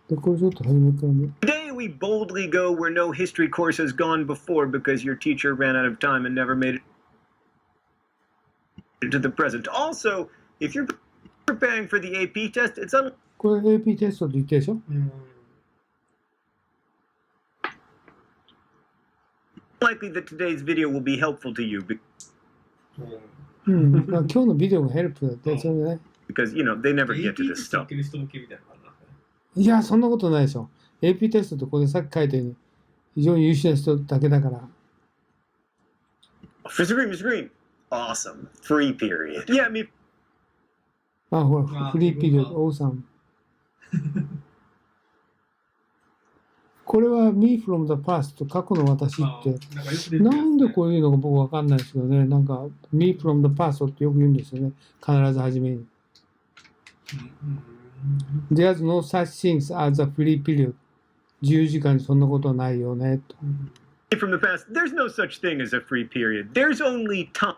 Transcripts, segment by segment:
で、これちょっと初めからね。Today we boldly go where no history course has gone before because your teacher ran out of time and never made it to the present. Also, if you're preparing for the AP test, it's これ AP テストって言ってるでしょ。unlikely that today's video will be helpful to you まあ、今日のビデオがヘルプだってそれね。because you know they never get to this stuff. いや、そんなことないでしょ。AP テストってここでさっき書いたように非常に優秀な人だけだから。Mr. Green. Awesome. Free period. Yeah, me. あ、ほら、フリーピリオド、オーサム。これは Me from the past 過去の私って、なんでこういうのが僕わかんないですけどね。なんか Me from the past ってよく言うんですよね。必ず初めに。There's no such things as a free period. 自由時間にそんなことはないよね。と。From the past, there's no such thing as a free period. There's only time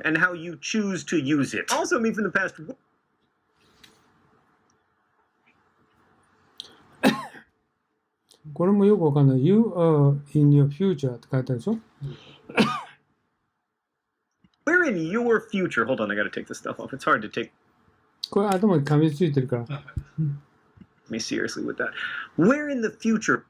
and how you choose to use it. Also, me from the past. これもよくわかんない。You are in your future って書いてあるでしょ。We're in your future. Hold on, I gotta take this stuff off. It's hard to take これ頭に噛みついてるから。me seriously with that. We're in the future.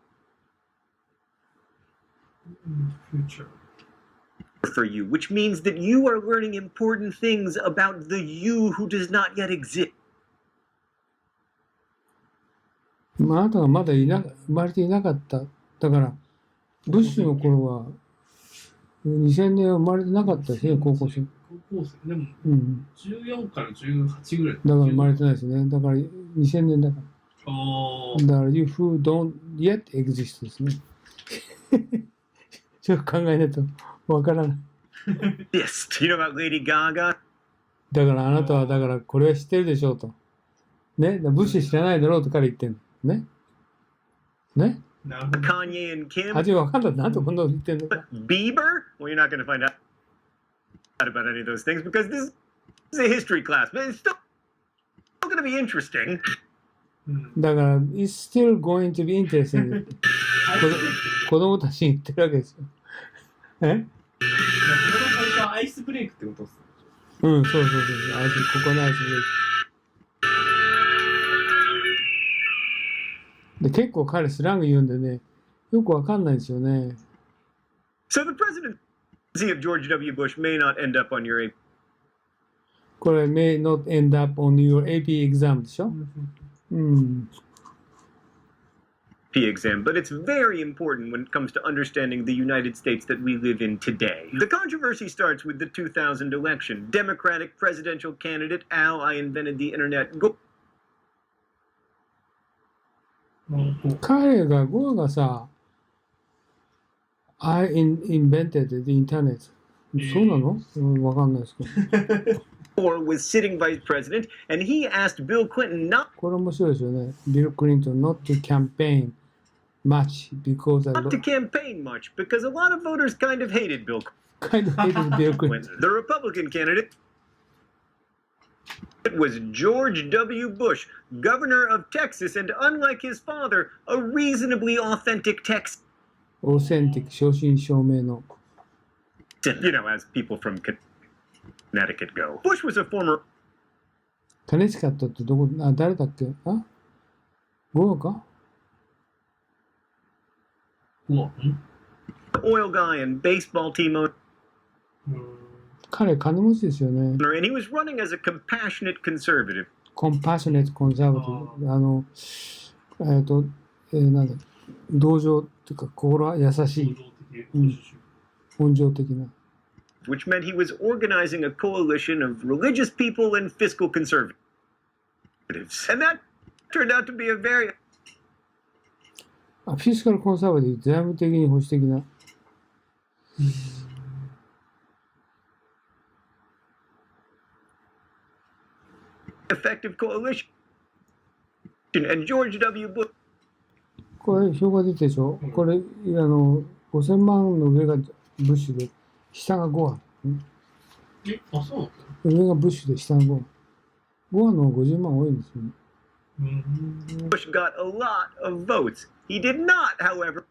For you, which means that you are learning important things about the you who does not yet exist. あなたがまだ生まれていなかった。だから、ブッシュの頃は、2000年は生まれてなかったですね、高校生。高校生。でも、14から18ぐらい。だから生まれてないですね。だから2000年だから。だから、you who don't yet exist ですね。ちょっと考えないとわからない。Yes, you know about Lady Gaga? だからあなたは、だからこれは知ってるでしょうと。ね、ブッシュ知らないだろうとから言ってんの。ね。ね。Kanye and Kim? 味わかんない。なんでこんなこと言ってんのか。Bieber? Well, you're not going to find out about any of those things because this is a history class, but it's still going to be interesting. だから、it's still going to be interesting. 子供たちに言ってるわけですよ。え？アイスブレイクってことです。うん、そうそうそう。ここのアイスブレイク。で、結構彼スラング言うんでね、よくわかんないんですよね。So the presidency of George W. Bush may not end up on your AP. これ may not end up on your AP exam でしょ？うん。exam, but it's very important when it comes to understanding the United States that we live in today. The controversy starts with the 2000 election. Democratic presidential candidate Al, I invented the internet. 彼がゴアがさ、I invented the internet. そうなの？わかんないですけど。Or was sitting vice president, and he asked Bill Clinton not. これ面白いですよね。ビル・クリントン not to campaign much because not to campaign much because a lot of voters kind of hated Bill Clinton. The Republican candidate was George W. Bush, governor of Texas, and unlike his father, a reasonably authentic Texan. Authentic, 正真正銘の。You know, as people from Connecticut go. Bush was a former. カネチカットってどこ、誰だっけ？ゴアか？ Oil guy and baseball team owner. 彼金持ちですよね。And he was running as a compassionate conservative. Compassionate conservative. なんだ、同情っていうか、心は優しい。温情的な。Which meant he was organizing a coalition of religious people and fiscal conservatives. And that turned out to be a very... フィスカルコンサバティブ、財務的に保守的な。effective coalition. And George W. Bush. これ、表が出てるでしょ。これ、5000万の上がブッシュで、下がゴア。そうなの？上がブッシュで、下がゴア。ゴアの50万多いんですよね。Bush got a lot of votes. He did not, however,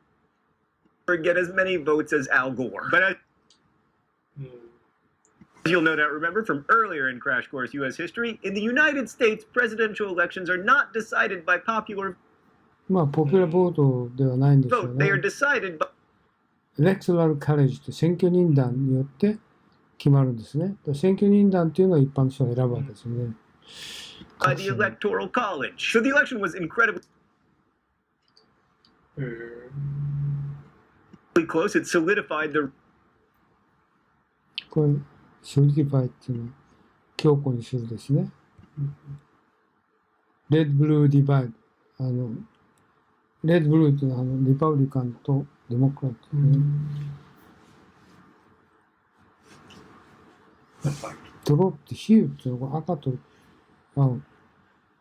get as many votes as Al Gore. But as you'll no doubt remember from earlier in Crash Course U.S. history, in the United States, presidential elections are not decided by popular まあ、ポピュラーボートではないんですよ vote. They are ね。decided by エレクトラルカレッジって選挙人団によって決まるんですね。選挙人団っていうのは一般の人が選ぶわけですよね。the Electoral College. So the election was incredibly close. It solidified the これ、ソリティファイっていうのは強固にするですね。レッドブルーディバイド。レッドブルーっていうのはリパブリカンとデモクラット、ね。ドローってヒューっていうのが赤と青。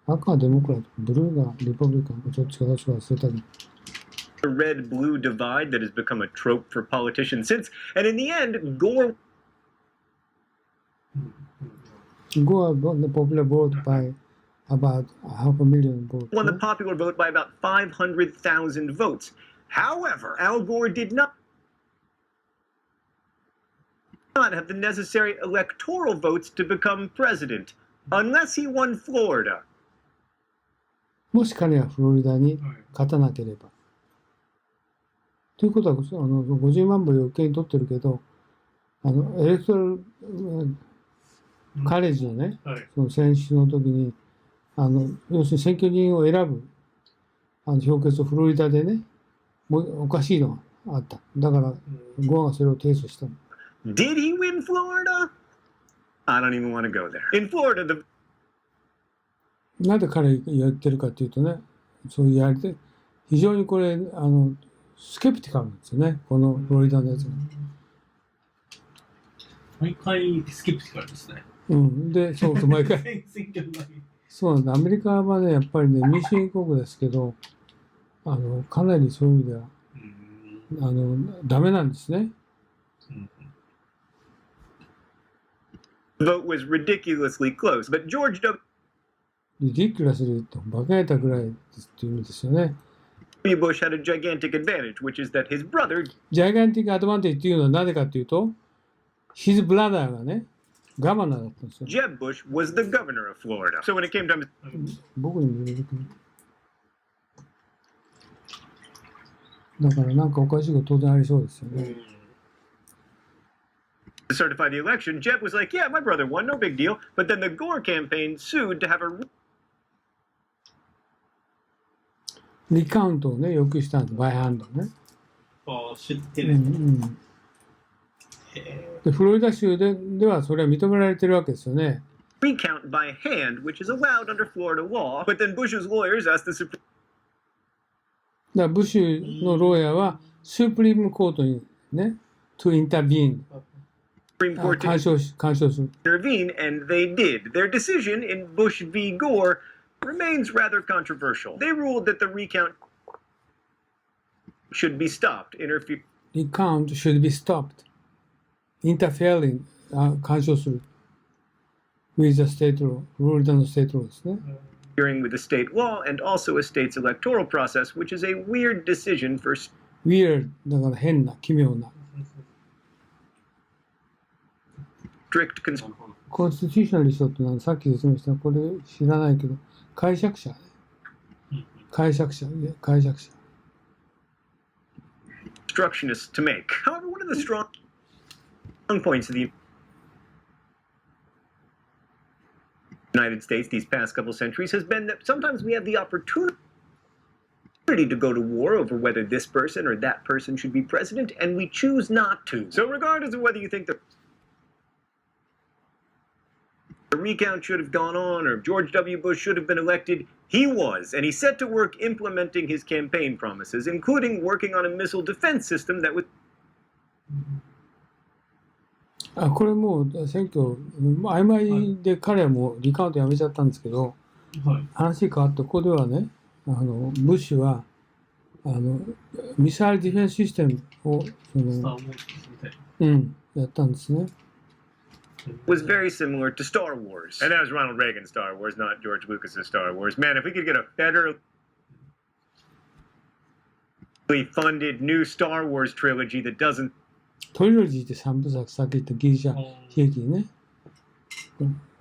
赤はデモクラット、ブルーがリパブリカン。ちょっと違う忘れたけど。a red-blue divide that has become a trope for politicians since. And in the end, Gore Gore won the popular vote by about 500,000 votes. won the popular vote by about 500,000 votes. However, Al Gore did not have the necessary electoral votes to become president, unless he won Florida. もし彼がフロリダに勝たなければ。ということは、50万部余計に取ってるけど、エレクトラルカレッジのね、その選出の時に、要するに選挙人を選ぶ、評決をフロリダでね、もうおかしいのがあった。だから、ゴアがそれを提訴したの。Did he win Florida? I don't even want to go there. In Florida, the なんで彼が言ってるかっていうとね、そうやりて、非常にこれ、スケプティカルなんですよね、このフロリダのやつが。毎回スケプティカルですね。うん。で、そうそう、毎回。そうなんだ。アメリカはね、やっぱりね、民主主義国ですけど、かなりそういう意味では、ダメなんですね。vote was ridiculously close, but George ridiculously と馬鹿げたぐらいですっていう意味ですよね。W. Bush had a gigantic advantage, which is that his brother ジャイガンティックアドバンテージっていうのは何でかっていうと、his brother がね、ガバナーだったんですよ。Jeb Bush was the governor of Florida. So when it came time to 僕にも入れるけど。だからなんかおかしいこと当然ありそうですよね。certify the election, Jeb was like, yeah, my brother won, no big deal. But then the Gore campaign sued to have a リカウントをね、要求したんです、バイハンドね。ああ、知ってる。で、フロリダ州ではそれは認められてるわけですよね。recount by hand, which is allowed under Florida law. But then Bush's lawyers asked the Supreme だからブッシュのローヤーは、スープリームコートにね、to intervene、Court to 干渉する。 intervene, and they did. Their decision in Bush v. Gore remains rather controversial. They ruled that the recount should be stopped. Recount should be stopped. Interfering、干渉する。with the state law、フロリダのステートローですね。Interfering with the state law and also a state's electoral process, which is a weird decision for weird だから変な、奇妙な。strict constitutionalist ってのはさっき説明したこれ知らないけど解釈者ね。解釈者。constructionists to make. However, one of the strong points of the United States these past couple centuries has been that sometimes we have the opportunity to go to war over whether this person or that person should be president, and we choose not to. So regardless of whether you think the recount should have gone on or George W. Bush should have been elected, he was, and he set to work implementing his campaign promises, including working on a missile defense system that would これもう選挙曖昧で彼はもうリカウントやめちゃったんですけど、話変わってここではね、ブッシュはミサイルディフェンスシステムをやったんですね。was very similar to Star Wars. And that was Ronald Reagan's Star Wars, not George Lucas's Star Wars. Man, if we could get a federally funded new Star Wars trilogy that doesn't トリロジーって3部作、さっき言ったギリシャ悲劇ね。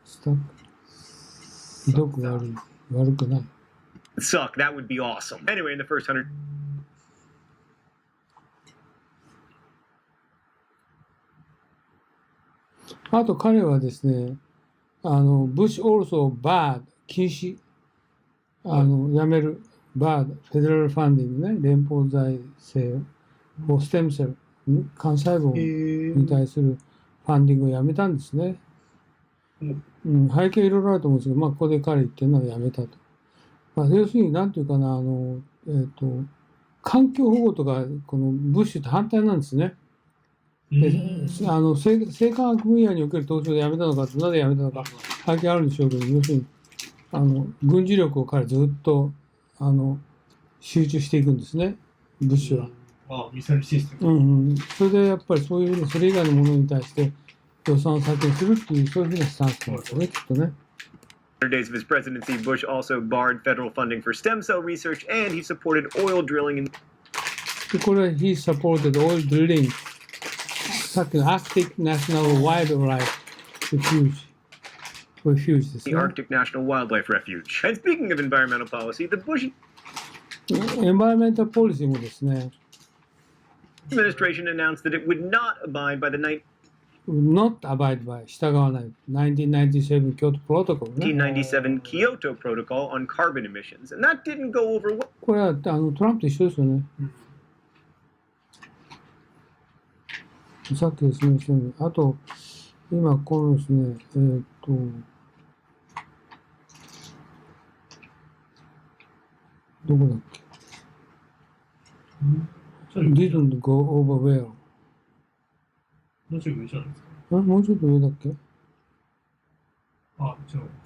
スタック。ひどく悪くない。suck, that would be awesome. Anyway, in the first 100あと彼はですね、Bush also barred 禁止、やめる、barred フェデラルファンディングね、連邦財政をステムセル、幹細胞に対するファンディングをやめたんですね。背景いろいろあると思うんですけど、ここで彼言ってるのはやめたと。要するに、なんていうかな、環境保護とか、このブッシュって反対なんですね。で生化学分野における投資をやめたのか、なぜやめたのか、背景あるんでしょうけど、要するに、軍事力を彼ずっと、集中していくんですね、ブッシュは。ミサイルシステム。それでやっぱりそういう、それ以外のものに対して予算を削減するっていう、そういうふうなスタンスなんですよね、きっとね。days of his presidency, Bush also barred federal funding for stem cell research, and he supported oil drilling in でこれは He supported oil drilling さっきの Arctic National Wildlife Refuge です the ね。Arctic National Wildlife Refuge. And speaking of environmental policy, the Bush エンバイメンタルポリシーもですね、administration announced that it would not abide by the not abide by 従わない1997 Kyoto Protocol ね。 1997 Kyoto Protocol on carbon emissions, and that didn't go over well. これはトランプと一緒ですよね。さっき説明したように、あと、今、このですね、どこだっけ ?didn't go over well。もうちょい上じゃないですか。もうちょっと上だっけ違う。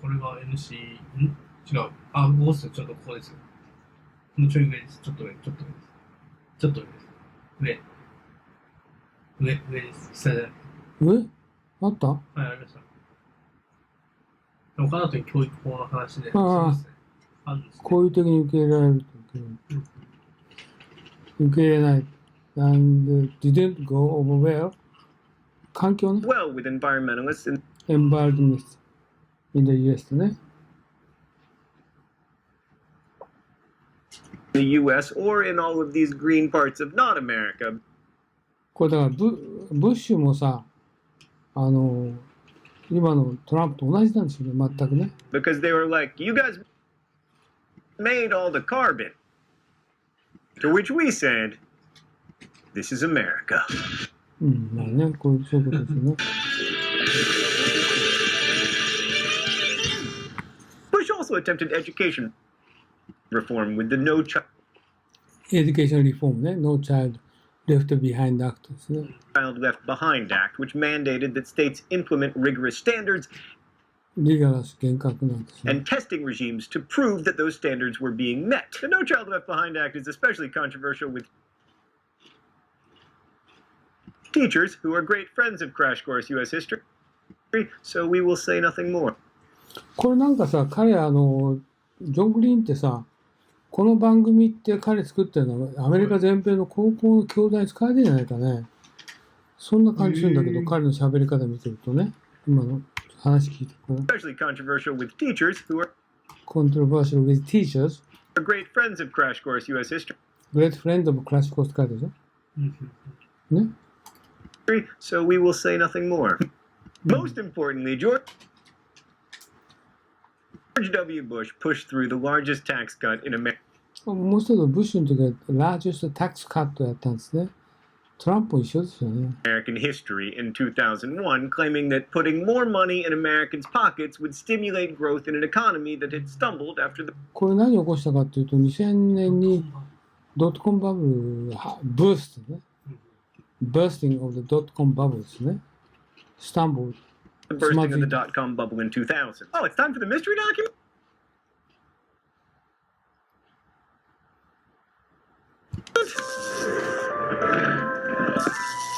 これが NC、違う。ボス、ちょっとここですよ。もうちょい上です。ちょっと上です。ちょっと上です。上です。下じゃない。上あったはい、ありました。他だと教育法の話で。ああ、そうですね。あるんですね。好意的に受け入れられると受け入れない。and didn't go over well。環境ね。Well, with environmentalists in environmentalists in the US ね。the US or in all of these green parts of not America. これだからブッシュもさ、今のトランプと同じなんですよね、全くね。Because they were like, you guys made all the carbon. To which we said, this is America. まあね、そういうことですよね。Bush also attempted education reform with the No Education Reform ね、No Child Left Behind Act ですね。Child Left Behind Act, which mandated that states implement rigorous standards リガラス厳格なんですね。and testing regimes to prove that those standards were being met. The No Child Left Behind Act is especially controversial with teachers who are great friends of Crash Course U.S. History, so we will say nothing more. これなんかさ、彼ジョン・グリーンってさ、この番組って彼作ってるのはアメリカ全米の高校の教材に使えてるんじゃないかね。そんな感じするんだけど、彼の喋り方見てるとね、今の話聞いてこれ。Especially controversial with teachers who are Controversial with teachers, great friends of Crash Course U.S. History, great friend of Crash Course って書いてあるでしょ。ね。so we will say nothing more. Most importantly, George W. Bush pushed through the largest tax cut in もう一つブッシュの時はラージェストタックスカットやったんですね。トランプも一緒ですよね。American history in 2001, claiming that putting more money in Americans' pockets would stimulate growth in an economy that had stumbled after the これ何を起こしたかっていうと、2000年にドットコムバブルがブーストね。Bursting of the dot-com bubble ですね。Stumbled. bursting of the dot-com bubble in 2000. Oh, it's time for the mystery document?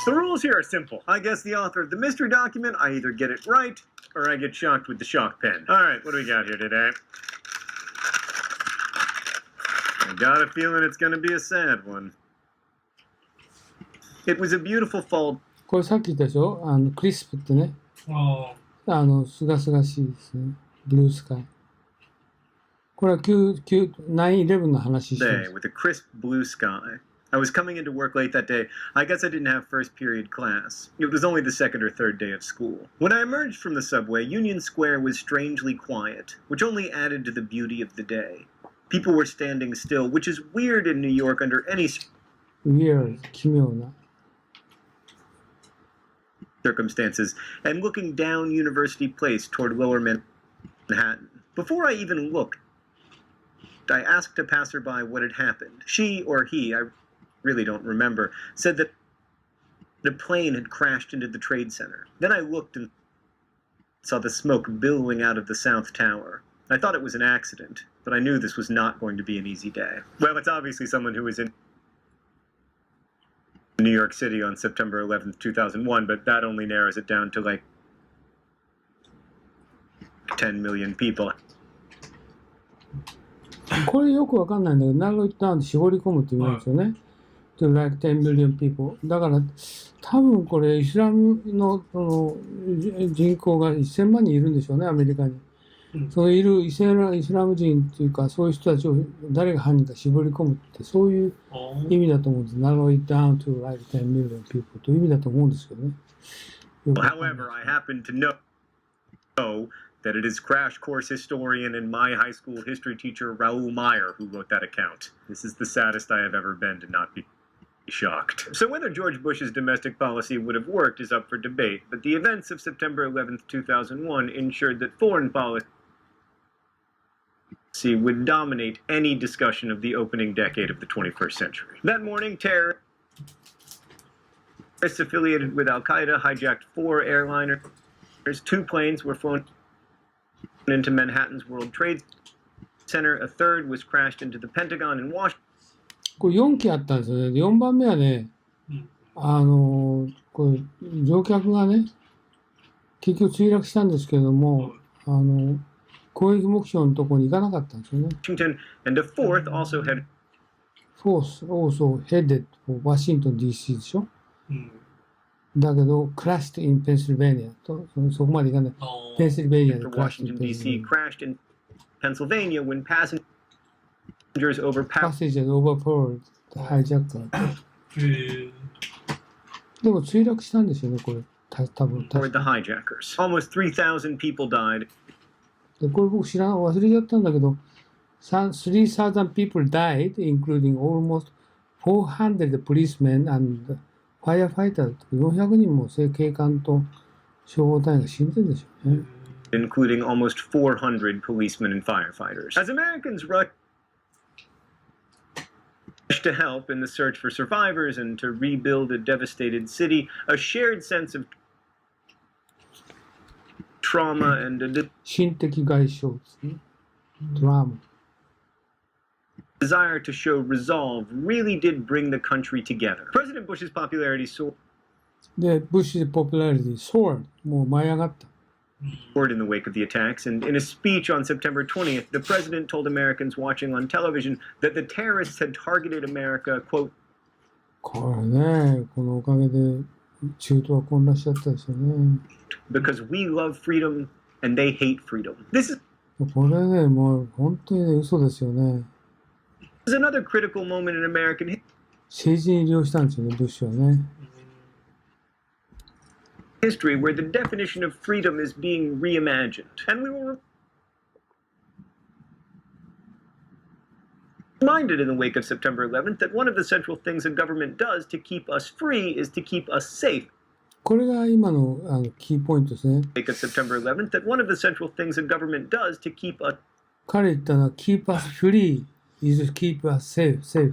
The rules rules here are simple. I guess the author of the mystery document, I either get it right or I get shocked with the shock pen. All right, what do we got here today? I got a feeling it's going to be a sad one. It was a beautiful fall. これさっき言ったでしょ、クリスプってね、あすがすがしいですね。ブルースカイ。これは9/11の話してるんで Day す。 with a crisp blue sky. I was coming into work late that day. I guess I didn't have first period class. It was only the second or third day of school. When I emerged from the subway, Union Square was strangely quiet, which only added to the beauty of the day. People were standing still, which is weird in New York under any Weird、奇妙な。circumstances, and looking down University Place toward lower Manhattan. Before I even looked, I asked a passerby what had happened. She or he, I really don't remember, said that the plane had crashed into the trade center. Then I looked and saw the smoke billowing out of the South Tower. I thought it was an accident, but I knew this was not going to be an easy day. Well, it's obviously someone who was in New York City on September 11th, 2001, but that only narrows it down to like 10 million people. これよくわかんないんだけど、narrow it down って絞り込むって意味なんですよね。to like 10 million people。だから、多分これ、イスラムの人口が1000万人いるんでしょうね、アメリカに。そのいるイスラム人っていうか、そういう人たちを誰が犯人か絞り込むって、そういう意味だと思うんです。narrow it down to like 10 million people という意味だと思うんですけどね。However, I happen to know that it is crash course historian and my high school history teacher Raoul Meyer who wrote that account. This is the saddest I have ever been to not be shocked. So whether George Bush's domestic policy would have worked is up for debate, but the events of September 11th, 2001 ensured that foreign policy would dominate any discussion of the opening decade of the 21st century. That morning, terrorists affiliated with Al-Qaeda hijacked 4 airliners. 2 planes were flown into Manhattan's World Trade Center. A third was crashed into the Pentagon in Washington. これ4機あったんですよね。4番目はね、これ乗客がね、結局墜落したんですけれども、攻撃目標のところに行かなかったんですよね。And a fourth also had Fourth also headed for Washington DC でしょ。だけど、crashed in Pennsylvania と、そこまで行かない。ペンシルベニアで Washington D.C. crashed in Pennsylvania when passengers Passengers overpowered hijacker でも墜落したんですよね、これ。多分。the hijackers. Almost 3,000 people died. でこれ僕忘れちゃったんだけど、3,000 people died, including almost 400 policemen and firefighters. 400人も警官と消防隊員が死んでるんでしょうね。Including almost 400 policemen and firefighters. As Americans rushed to help in the search for survivors and to rebuild a devastated city, a shared sense of trauma and a 心的外傷ですね。ドラマ。desire to show resolve really did bring the country together. President Bush's popularity soared で、ブッシュ popularity soared もう舞い上がった。in the wake of the attacks, and in a speech on September 20th, the president told Americans watching on television that the terrorists had targeted America, quote, これね、このおかげで中東は混乱しちゃったですよね。because we love freedom and they hate freedom. This is これね、もう本当にね、嘘ですよね。another critical moment in American history. 政治に利用したんですよね、ブッシュはね。Where the definition of freedom is being reimagined. And we were reminded in the wake of September 11th that one of the central things a government does to keep us free is to keep us safe. これが今のキーポイントですね。Wake of September 11th that one of the central things a government does to keep us 彼言ったのは keep us free is to keep us safe。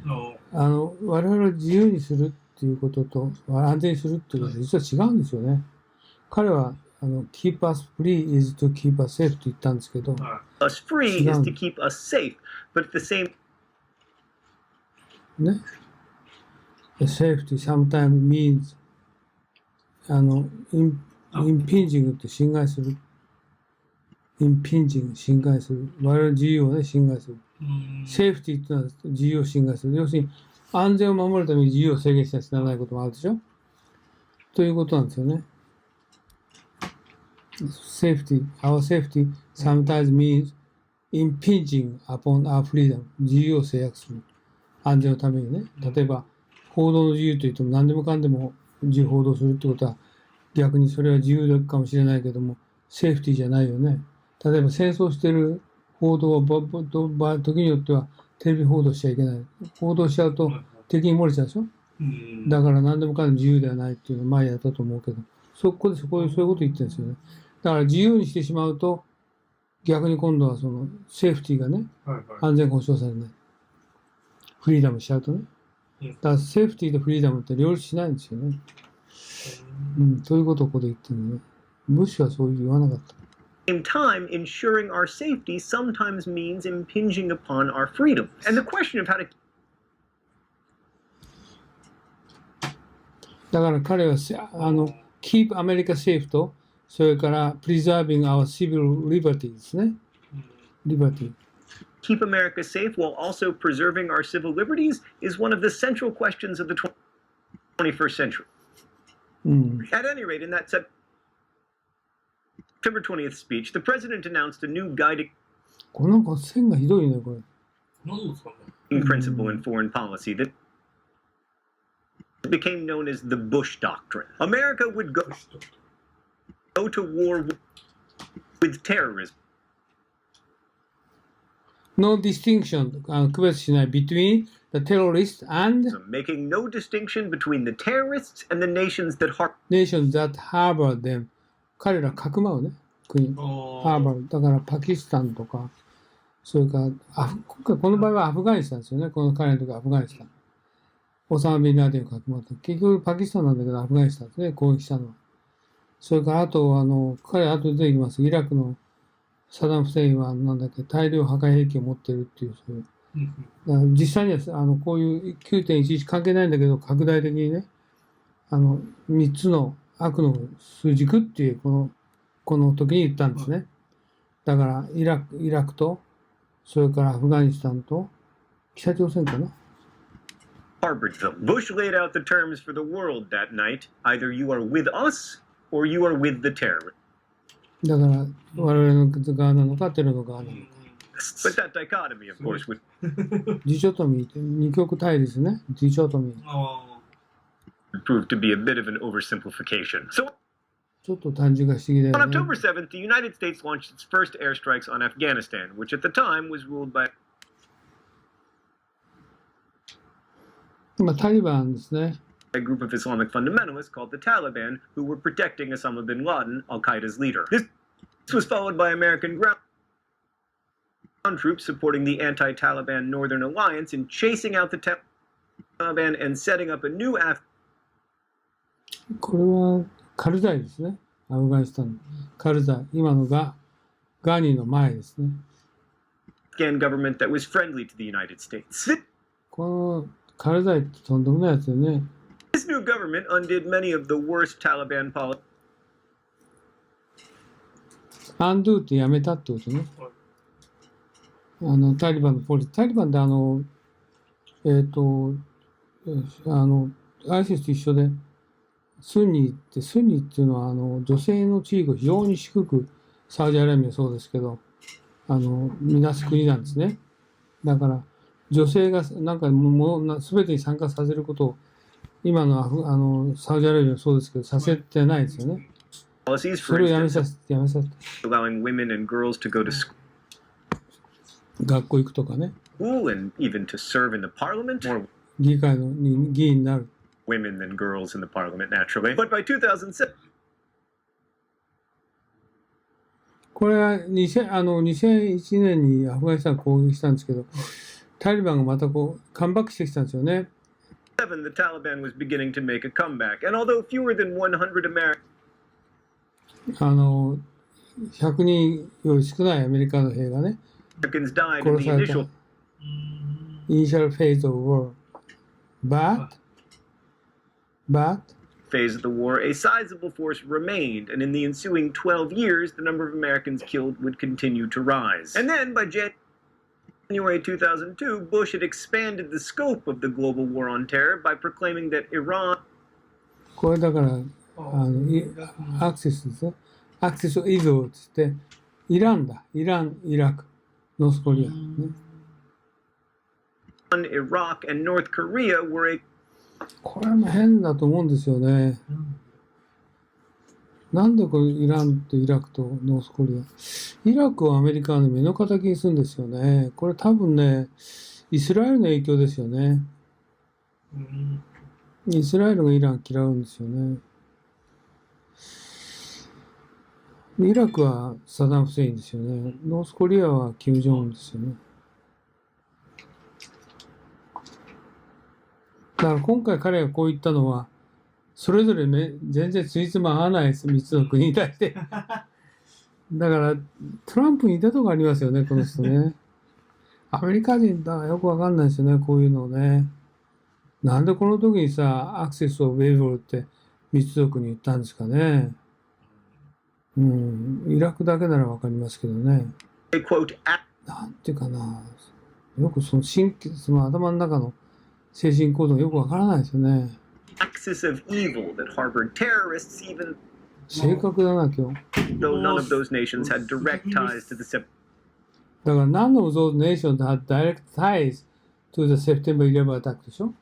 我々を自由にするっていうことと安全にするっていうことは実は違うんですよね。彼はkeep us free is to keep us safe って言ったんですけど、us free is to keep us safe, but at the same ね。Safety sometimes means インピンジングって侵害する。インピンジング、侵害する。我々の自由をね、侵害する。セーフティーっていうのは自由を侵害する。要するに、安全を守るために自由を制限しなきゃならないこともあるでしょということなんですよね。Safety, our safety sometimes means impinging upon our freedom. 自由を制約する。安全のためにね。例えば、報道の自由といっても何でもかんでも自由報道するってことは、逆にそれは自由かもしれないけども、セーフティーじゃないよね。例えば戦争してる報道は時によってはテレビ報道しちゃいけない。報道しちゃうと敵に漏れちゃうでしょ。だから何でもかんでも自由ではないっていうのを前やったと思うけど、そういうこと言ってるんですよね。だから自由にしてしまうと、逆に今度はそのセーフティーがね、安全保障されない。フリーダムしちゃうとね。だからセーフティーとフリーダムって両立しないんですよね。ということをここで言ってるのね。ブッシュはそういう言わなかった。Same time, ensuring our safety sometimes means impinging upon our freedoms. And the question of how to だから彼はkeep America safe と、それから preserving our civil liberty ですね。liberty. keep America safe while also preserving our civil liberties is one of the central questions of the 21st century. At any rate, in that September 20th speech, the president announced a new guiding これなんか線がひどいね、これ。principle in foreign policy that became known as the Bush Doctrine. America would go to war with terrorism. No distinction, 区別しない between the terrorists and making no distinction between the terrorists and the nations that harbor them. 彼らかくまうね、国。ハーバー。だからパキスタンとか、それから今回この場合はアフガニスタンですよね。この彼の時はアフガニスタン。オサマ・ビンラディンをかくまった。結局パキスタンなんだけどアフガニスタンですね、攻撃したのは。それからあと、彼後で出てきます。イラクのサダム・フセインはなんだっけ、大量破壊兵器を持ってるっていう、そういう。だから実際にはこういう 9.11 関係ないんだけど、拡大的にね、3つの悪の枢軸っていうこの時に言ったんですね。だからイラクと、それからアフガニスタンと、北朝鮮かな。harbored them. Bush laid out the terms for the world that night. Either you are with us or you are with the terrorists. だから我々の側なのかテロの側なのか。But that dichotomy, of course, would ディチョトミーって二極対立ね。ディチョトミー。prove to be a bit of an oversimplification. So ちょっと単純化しすぎだよ on ね。October 7th, the United States launched its first airstrikes on Afghanistan, which at the time was ruled by タリバンですね。a group of Islamic fundamentalists called the Taliban, who were protecting Osama bin Laden, Al-Qaeda's leader. This was followed by American ground troops supporting the anti-Taliban Northern Alliance in chasing out the Taliban and setting up a new これはカルザイですね。アフガニスタンのカルザイ。今のガニの前ですね。Afghan government that was friendly to the United States. このカルザイってとんでもないやつよね。This new government undid many of the worst Taliban policies. アンドゥってやめたってことね。タリバンのポリタリバンってISIS と一緒で、スンニっていうのは女性の地位を非常に低く、サウジアラビアはそうですけど、みなす国なんですね。だから、女性がなんか全てに参加させることを、今のサウジアラビアはそうですけど、させてないですよね。それをやめさせて。allowing women and girls to go to school 学校行くとかね。and even to serve in the parliament. More 議会の議員になる。women than girls in the parliament, naturally. But by 2007, これは2001年にアフガニスタンを攻撃したんですけど、タリバンがまたカムバックしてきたんですよね。the Taliban was beginning to make a comeback. And although fewer than 100 Americans 100人より少ないアメリカの兵がね、 died in 殺 the された。 initial Initial phase of war. But phase of the war, a sizable force remained, and in the ensuing 12 years, the number of Americans killed would continue to rise. And then, by January 2002, Bush had expanded the scope of the global war on terror by proclaiming that Iran これだからアクセスですね。アクセス依存っつってイランだ。イラン、イラク、ノースコリア、ね。Iraq and North Korea were a これも変だと思うんですよね。なんでこれイランとイラクとノースコリア。イラクはアメリカの目の敵にするんですよね。これ多分ね、イスラエルの影響ですよね。イスラエルがイラン嫌うんですよね。イラクはサダム・フセインですよね。ノースコリアはキム・ジョンウンですよね。だから今回彼がこう言ったのは、それぞれね、全然ついつま合わないです、3つの国に対して。だから、トランプに似たとこありますよね、この人ね。アメリカ人だ、よくわかんないですよね、こういうのね。なんでこの時にさ、アクセスをウェイボルって3つの国に言ったんですかね。イラクだけならわかりますけどね。なんていうかな、よくその頭の中の精神構造がよくわからないですよね。axis of evil that harbored terrorists even 正確だな、今日。though none of those nations had direct ties to the だから、none of those nations had direct ties to the September 11 attack でしょ